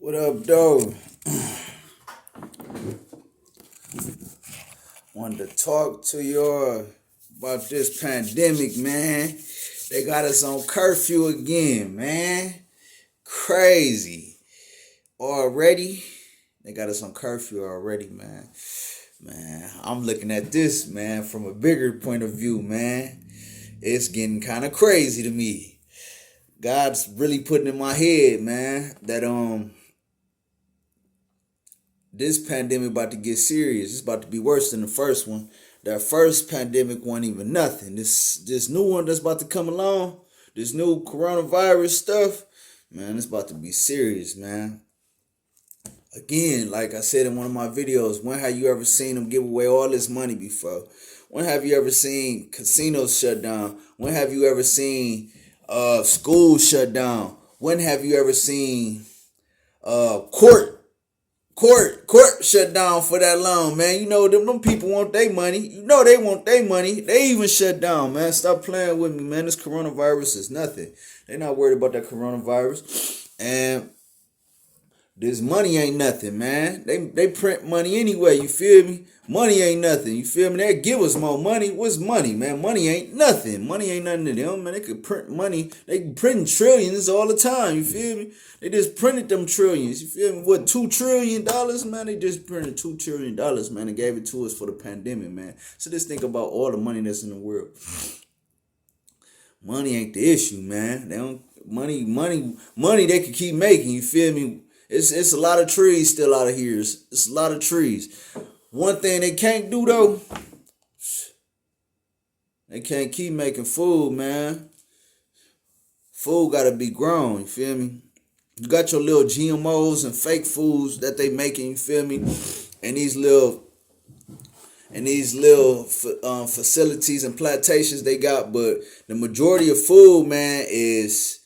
What up, though? Wanted to talk to y'all about this pandemic, man. They got us on curfew again, man. Crazy. Already? They got us on curfew already, man. Man, I'm looking at this, man, from a bigger point of view, man. It's getting kind of crazy to me. God's really putting in my head, man, that this pandemic about to get serious. It's about to be worse than the first one. That first pandemic wasn't even nothing. This new one that's about to come along, this new coronavirus stuff, man, it's about to be serious, man. Again, like I said in one of my videos, when have you ever seen them give away all this money before? When have you ever seen casinos shut down? When have you ever seen schools shut down? When have you ever seen court shut down for that long, man? You know them people want their money. You know they want their money. They even shut down, man. Stop playing with me, man. This coronavirus is nothing. They're not worried about that coronavirus. And this money ain't nothing, man. They print money anyway, you feel me? Money ain't nothing, you feel me? They give us more money. What's money, man? Money ain't nothing. Money ain't nothing to them, man. They could print money. They print trillions all the time, you feel me? They just printed them trillions, you feel me? What, $2 trillion, man? They just printed $2 trillion, man, and gave it to us for the pandemic, man. So just think about all the money that's in the world. Money ain't the issue, man. They don't money they could keep making, you feel me? It's a lot of trees still out of here. It's a lot of trees. One thing they can't do though, they can't keep making food, man. Food gotta be grown, you feel me? You got your little GMOs and fake foods that they making, you feel me? And these little facilities and plantations they got, but the majority of food, man, it's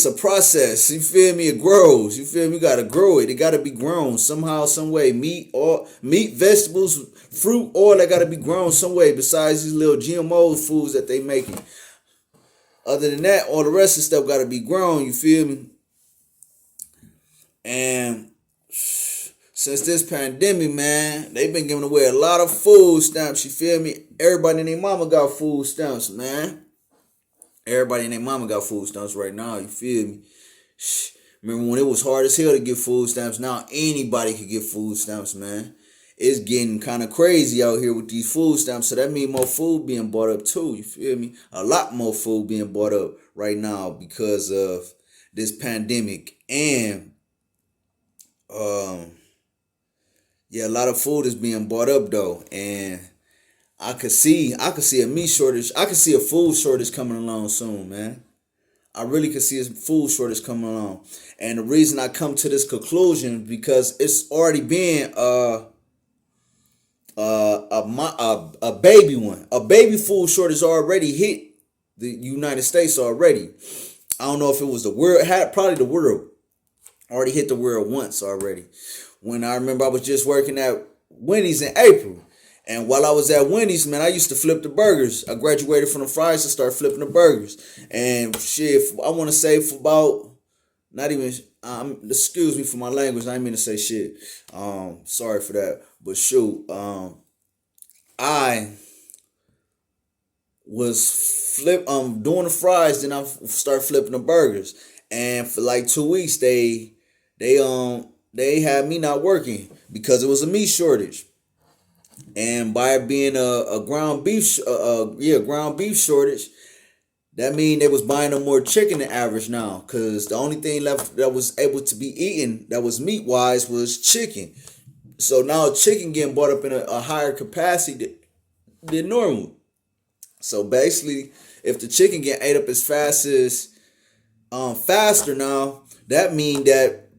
a process, you feel me? It grows, you feel me? You gotta grow it. It gotta be grown somehow, some way. Meat, vegetables, fruit, all that gotta be grown some way besides these little GMO foods that they making. Other than that, all the rest of the stuff gotta be grown, you feel me? And since this pandemic, man, they've been giving away a lot of food stamps, you feel me? Everybody and their mama got food stamps, man. Everybody and their mama got food stamps right now, you feel me? Remember when it was hard as hell to get food stamps? Now anybody can get food stamps, man. It's getting kind of crazy out here with these food stamps. So that means more food being bought up too, you feel me? A lot more food being bought up right now because of this pandemic. And yeah, a lot of food is being bought up though. And I could see a meat shortage. I could see a food shortage coming along soon, man. I really could see a food shortage coming along. And the reason I come to this conclusion is because it's already been a baby one. A baby food shortage already hit the United States already. I don't know if it was the world, probably the world. Already hit the world once already. When I remember I was just working at Wendy's in April. And while I was at Wendy's, man, I used to flip the burgers. I graduated from the fries to start flipping the burgers. And shit, I want to say for about, not even, excuse me for my language, I didn't mean to say shit. Sorry for that. But shoot, I was doing the fries, then I started flipping the burgers. And for like 2 weeks, they had me not working because it was a meat shortage. And by it being a ground beef shortage, that mean they was buying no more chicken than average now. Cause the only thing left that was able to be eaten that was meat wise was chicken. So now chicken getting bought up in a higher capacity than normal. So basically, if the chicken get ate up as fast as faster now, that mean that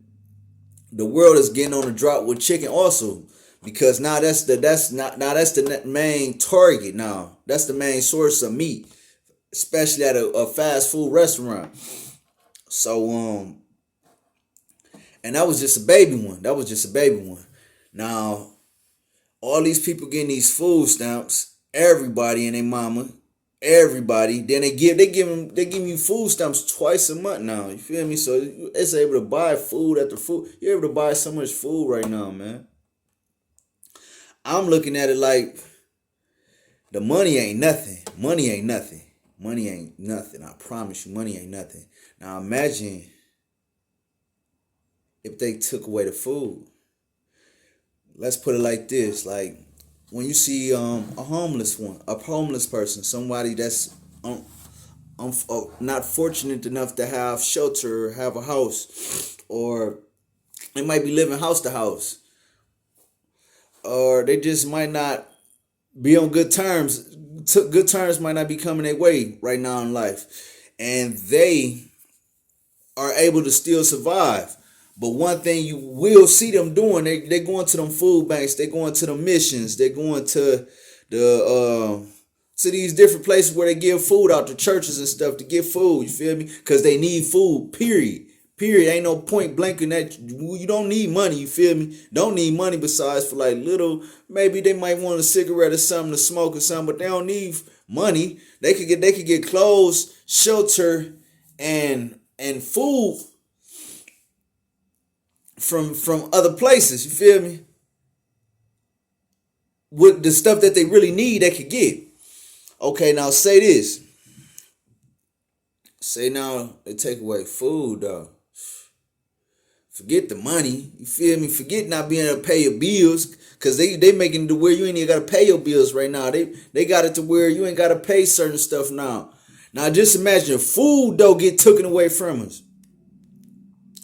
the world is getting on a drop with chicken also. Because now that's the main target now. That's the main source of meat, especially at a fast food restaurant. So and that was just a baby one. Now all these people getting these food stamps, everybody and their mama, everybody. Then they give you food stamps twice a month now. You feel me? So it's able to buy food after food. You're able to buy so much food right now, man. I'm looking at it like the money ain't nothing. Money ain't nothing. Money ain't nothing. I promise you, money ain't nothing. Now imagine if they took away the food. Let's put it like this: like when you see a homeless person, somebody that's not fortunate enough to have shelter, have a house, or they might be living house to house, or they just might not be on good terms. Good terms might not be coming their way right now in life, and they are able to still survive. But one thing you will see them doing, they going to them food banks, they going to the missions, they going to these different places where they give food out to churches and stuff to get food. You feel me? Because they need food. Period. Period. Ain't no point blanking that you don't need money. You feel me? Don't need money besides for like little. Maybe they might want a cigarette or something to smoke or something, but they don't need money. They could get clothes, shelter, and food from other places. You feel me? With the stuff that they really need, they could get. Okay, now say this. Say now they take away food, though. Forget the money. You feel me? Forget not being able to pay your bills. Cause they making it to where you ain't even gotta pay your bills right now. They got it to where you ain't gotta pay certain stuff now. Now just imagine food though get taken away from us.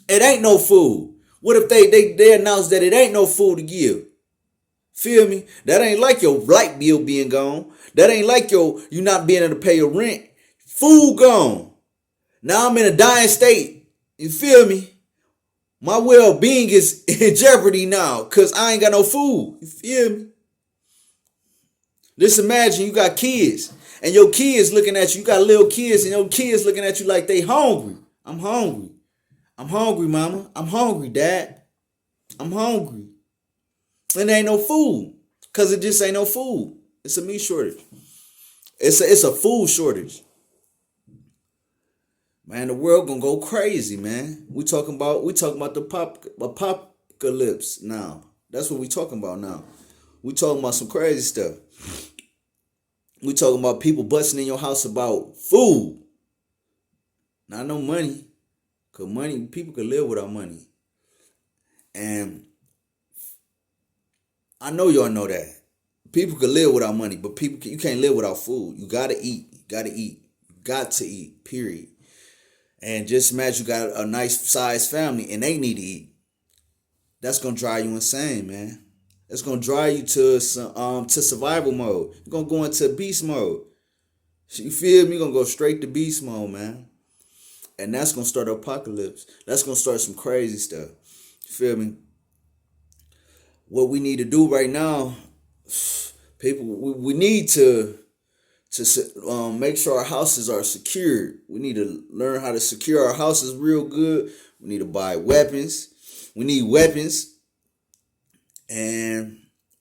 It ain't no food. What if they announce that it ain't no food to give? Feel me? That ain't like your light bill being gone. That ain't like you not being able to pay your rent. Food gone. Now I'm in a dying state. You feel me? My well-being is in jeopardy now because I ain't got no food. You feel me? Just imagine you got kids and your kids looking at you. You got little kids and your kids looking at you like they hungry. I'm hungry. I'm hungry, mama. I'm hungry, dad. I'm hungry. And there ain't no food because it just ain't no food. It's a meat shortage. It's a food shortage. Man, the world gonna go crazy, man. We talking about the apocalypse now. That's what we talking about now. We talking about some crazy stuff. We talking about people busting in your house about food. Not no money. Cause money, people can live without money. And I know y'all know that. People can live without money, but you can't live without food. You gotta eat. You gotta eat. You got to eat, period. And just imagine you got a nice sized family and they need to eat. That's gonna drive you insane, man. It's gonna drive you to survival mode. You're gonna go into beast mode. You feel me? You're gonna go straight to beast mode, man. And that's gonna start an apocalypse. That's gonna start some crazy stuff. You feel me? What we need to do right now, people, we need to make sure our houses are secured. We need to learn how to secure our houses real good. We need to buy weapons. We need weapons, and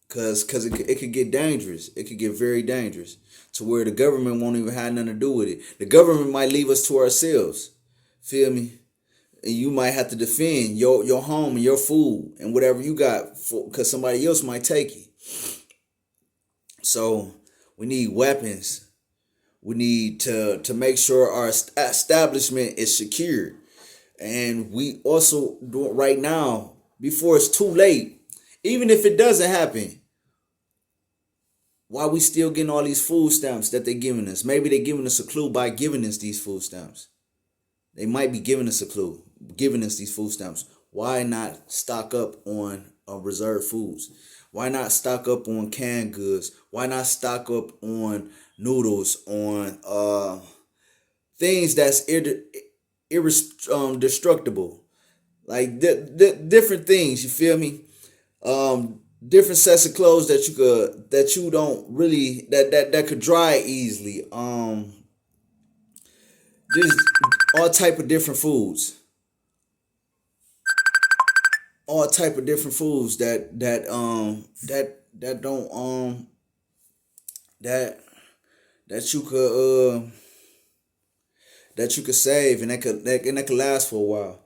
cause it could get dangerous. It could get very dangerous to where the government won't even have nothing to do with it. The government might leave us to ourselves. Feel me? And you might have to defend your home and your food and whatever you got because somebody else might take it. So we need weapons. We need to make sure our establishment is secured. And we also do it right now before it's too late. Even if it doesn't happen, why we still getting all these food stamps that they're giving us? Maybe they're giving us a clue by giving us these food stamps. They might be giving us a clue, giving us these food stamps. Why not stock up on reserved foods? Why not stock up on canned goods? Why not stock up on noodles, on things that's indestructible? Like different things, you feel me? Different sets of clothes that you don't really that could dry easily. Just all type of different foods. All type of different foods that don't that you could save, and that could last for a while.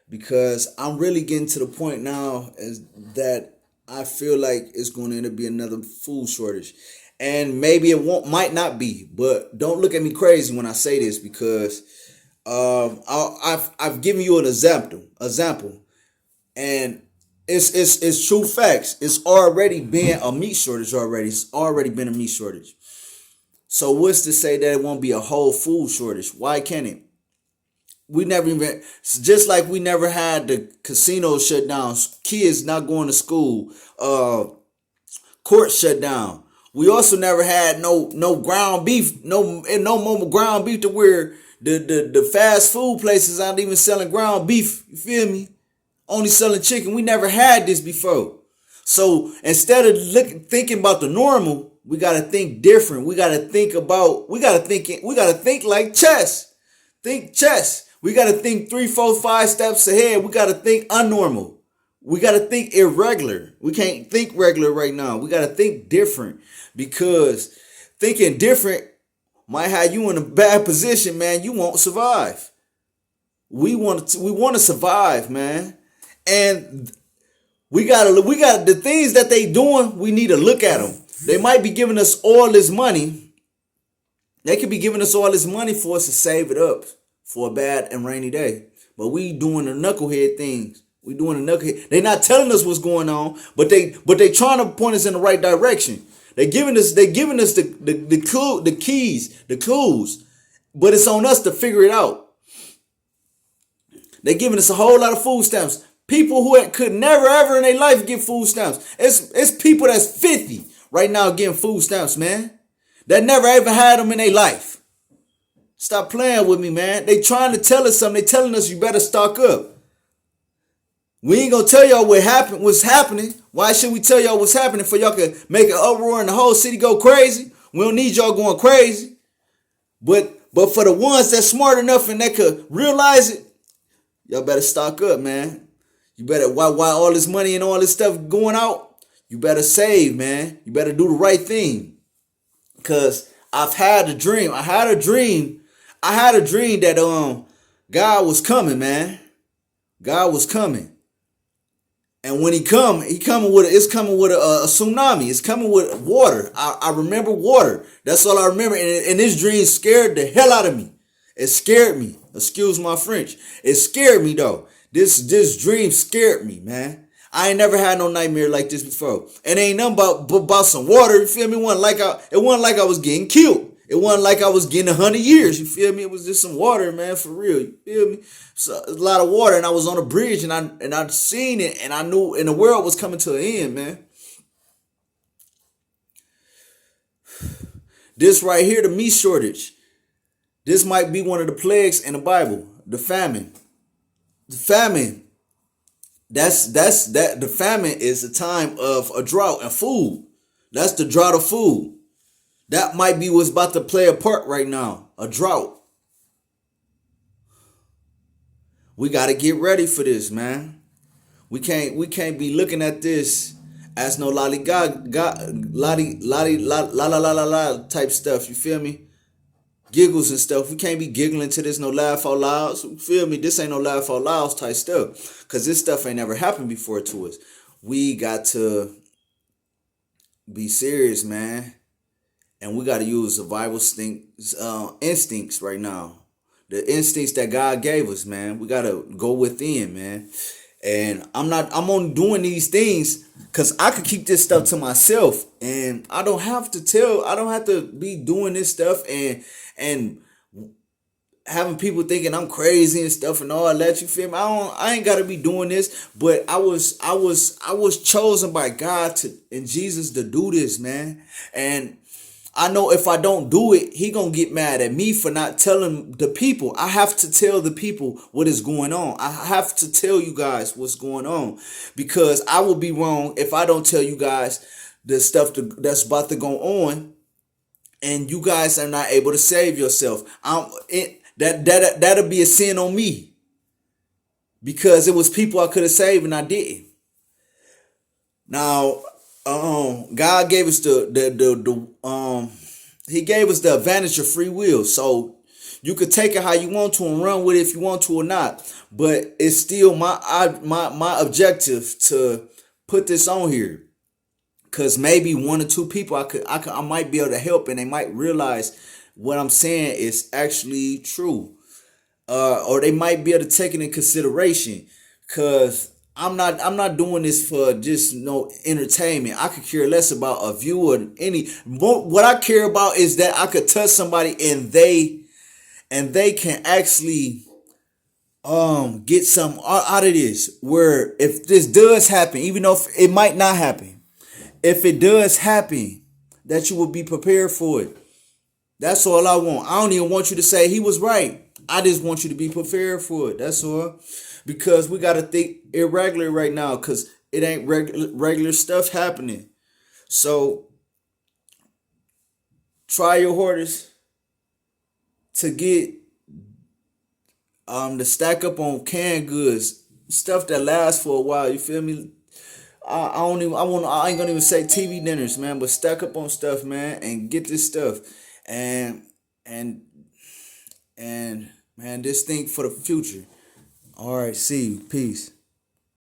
Because I'm really getting to the point now is that I feel like it's going to end up being another food shortage, and maybe it might not be. But don't look at me crazy when I say this, because I've given you an example, and it's true facts. It's already been a meat shortage already. It's already been a meat shortage. So what's to say that it won't be a whole food shortage? Why can't it? We never even, just like we never had the casinos shut down, kids not going to school, court shut down. We also never had no ground beef, no more ground beef, to where the fast food places aren't even selling ground beef. You feel me? Only selling chicken. We never had this before. So instead of thinking about the normal, we gotta think different. We gotta think like chess. Think chess. We gotta think 3, 4, 5 steps ahead. We gotta think unnormal. We gotta think irregular. We can't think regular right now. We gotta think different, because thinking different might have you in a bad position, man. You won't survive. We want to survive, man. And we got the things that they doing, we need to look at them. They might be giving us all this money. They could be giving us all this money for us to save it up for a bad and rainy day. But we doing the knucklehead things. We doing the knucklehead. They not telling us what's going on, but they trying to point us in the right direction. They giving us the keys, the clues. But it's on us to figure it out. They giving us a whole lot of food stamps. People who could never ever in their life get food stamps. It's people that's 50 right now getting food stamps, man. That never ever had them in their life. Stop playing with me, man. They trying to tell us something. They telling us you better stock up. We ain't gonna tell y'all what's happening. Why should we tell y'all what's happening for y'all can make an uproar and the whole city go crazy? We don't need y'all going crazy. But for the ones that's smart enough and that could realize it, y'all better stock up, man. You better, while all this money and all this stuff going out, you better save, man. You better do the right thing. Because I've had a dream. I had a dream that God was coming, man. God was coming. And when it's coming with a tsunami. It's coming with water. I remember water. That's all I remember. And this dream scared the hell out of me. It scared me. Excuse my French. It scared me though. This dream scared me, man. I ain't never had no nightmare like this before. And ain't nothing about some water. You feel me? It wasn't like I was getting killed. It wasn't like I was getting 100 years. You feel me? It was just some water, man, for real. You feel me? So a lot of water, and I was on a bridge, and I'd seen it, and I knew, and the world was coming to an end, man. This right here, the meat shortage. This might be one of the plagues in the Bible. The famine. The famine. The famine is a time of a drought and food. That's the drought of food. That might be what's about to play a part right now. A drought. We got to get ready for this, man. We can't be looking at this as no lolly type stuff. You feel me? Giggles and stuff. We can't be giggling to this, no laugh out loud. So, you feel me? This ain't no laugh out loud type stuff. Because this stuff ain't never happened before to us. We got to be serious, man. And we got to use survival instincts right now. The instincts that God gave us, man. We got to go within, man. And I'm only doing these things because I could keep this stuff to myself. And I don't have to be doing this stuff and having people thinking I'm crazy and stuff and all that. You feel me? I ain't got to be doing this, but I was chosen by God and Jesus to do this, man. And I know if I don't do it, he gonna get mad at me for not telling the people. I have to tell the people what is going on. I have to tell you guys what's going on, because I will be wrong if I don't tell you guys the stuff that's about to go on, and you guys are not able to save yourself. That'll be a sin on me, because it was people I could have saved and I didn't. Now, God gave us He gave us the advantage of free will. So you could take it how you want to and run with it if you want to or not. But it's still my objective to put this on here. Cause maybe one or two people I might be able to help, and they might realize what I'm saying is actually true. Or they might be able to take it in consideration. Cause I'm not doing this for just no entertainment. I could care less about a view or any. What I care about is that I could touch somebody and they can actually get something out of this. Where if this does happen, even though it might not happen, if it does happen, that you will be prepared for it. That's all I want. I don't even want you to say he was right. I just want you to be prepared for it. That's all. Because we got to think irregular right now, because it ain't regular stuff happening. So try your hardest to get to stack up on canned goods, stuff that lasts for a while. You feel me? I don't even I ain't gonna even say TV dinners, man, but stack up on stuff, man, and get this stuff. And and and man, this thing for the future. All right, see you. Peace.